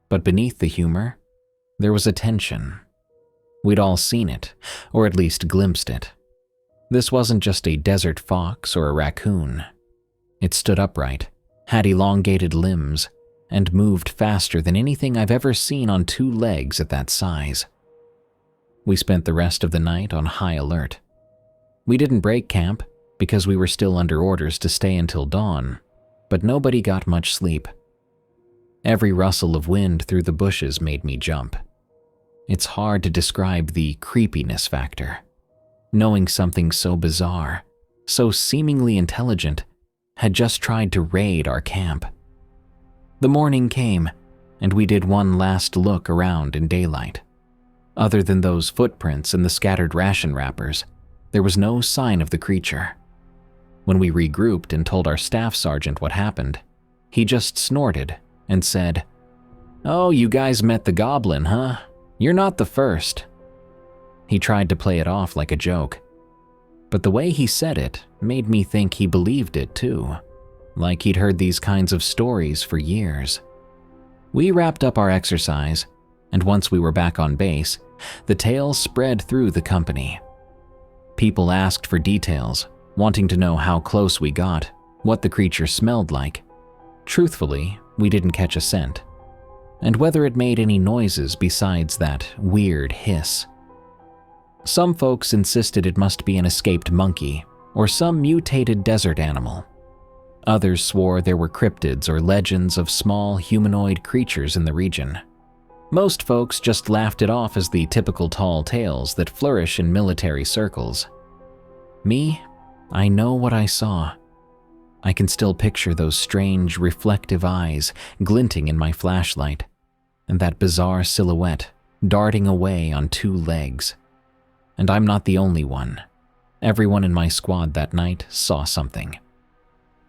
But beneath the humor, there was a tension. We'd all seen it, or at least glimpsed it. This wasn't just a desert fox or a raccoon. It stood upright, had elongated limbs, and moved faster than anything I've ever seen on 2 legs at that size. We spent the rest of the night on high alert. We didn't break camp because we were still under orders to stay until dawn, but nobody got much sleep. Every rustle of wind through the bushes made me jump. it's hard to describe the creepiness factor. Knowing something so bizarre, so seemingly intelligent, had just tried to raid our camp. The morning came, and we did one last look around in daylight. Other than those footprints and the scattered ration wrappers, there was no sign of the creature. When we regrouped and told our staff sergeant what happened, he just snorted and said, "Oh, you guys met the goblin, huh? You're not the first." He tried to play it off like a joke, but the way he said it made me think he believed it too, like he'd heard these kinds of stories for years. We wrapped up our exercise, and once we were back on base, the tale spread through the company. People asked for details, wanting to know how close we got, what the creature smelled like. Truthfully, we didn't catch a scent, and whether it made any noises besides that weird hiss. Some folks insisted it must be an escaped monkey or some mutated desert animal. Others swore there were cryptids or legends of small humanoid creatures in the region. Most folks just laughed it off as the typical tall tales that flourish in military circles. Me, I know what I saw. I can still picture those strange, reflective eyes glinting in my flashlight, and that bizarre silhouette darting away on two legs. And I'm not the only one. Everyone in my squad that night saw something.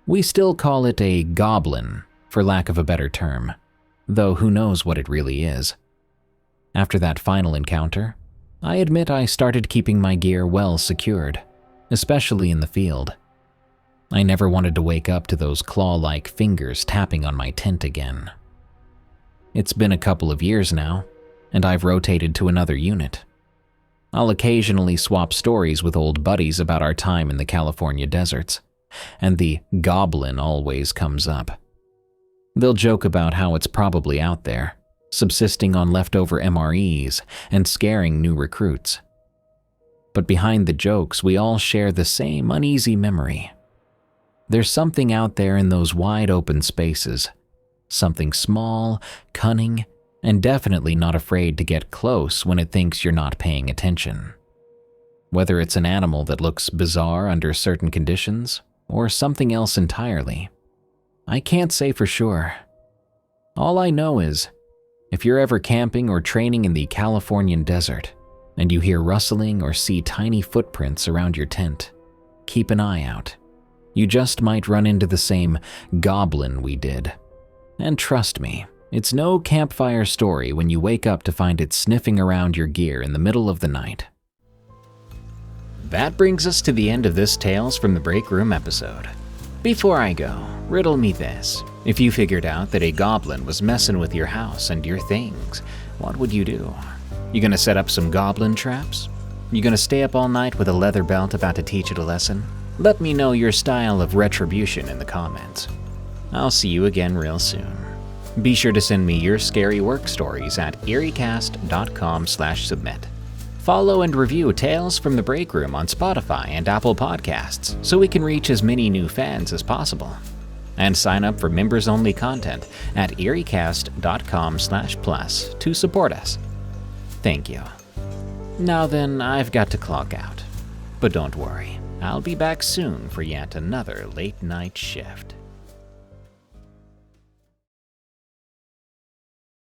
We still call it a goblin, for lack of a better term, though who knows what it really is. After that final encounter, I admit I started keeping my gear well secured, especially in the field. I never wanted to wake up to those claw-like fingers tapping on my tent again. It's been a couple of years now, and I've rotated to another unit. I'll occasionally swap stories with old buddies about our time in the California deserts, and the goblin always comes up. They'll joke about how it's probably out there, subsisting on leftover MREs and scaring new recruits. But behind the jokes, we all share the same uneasy memory. There's something out there in those wide open spaces, something small, cunning, and definitely not afraid to get close when it thinks you're not paying attention. Whether it's an animal that looks bizarre under certain conditions, or something else entirely, I can't say for sure. All I know is, if you're ever camping or training in the Californian desert, and you hear rustling or see tiny footprints around your tent, keep an eye out. You just might run into the same goblin we did. And trust me, it's no campfire story when you wake up to find it sniffing around your gear in the middle of the night. That brings us to the end of this Tales from the Break Room episode. Before I go, riddle me this. If you figured out that a goblin was messing with your house and your things, what would you do? You gonna set up some goblin traps? You gonna stay up all night with a leather belt about to teach it a lesson? Let me know your style of retribution in the comments. I'll see you again real soon. Be sure to send me your scary work stories at eeriecast.com/submit. Follow and review Tales from the Break Room on Spotify and Apple Podcasts so we can reach as many new fans as possible. And sign up for members-only content at eeriecast.com/plus to support us. Thank you. Now then, I've got to clock out. But don't worry, I'll be back soon for yet another late night shift.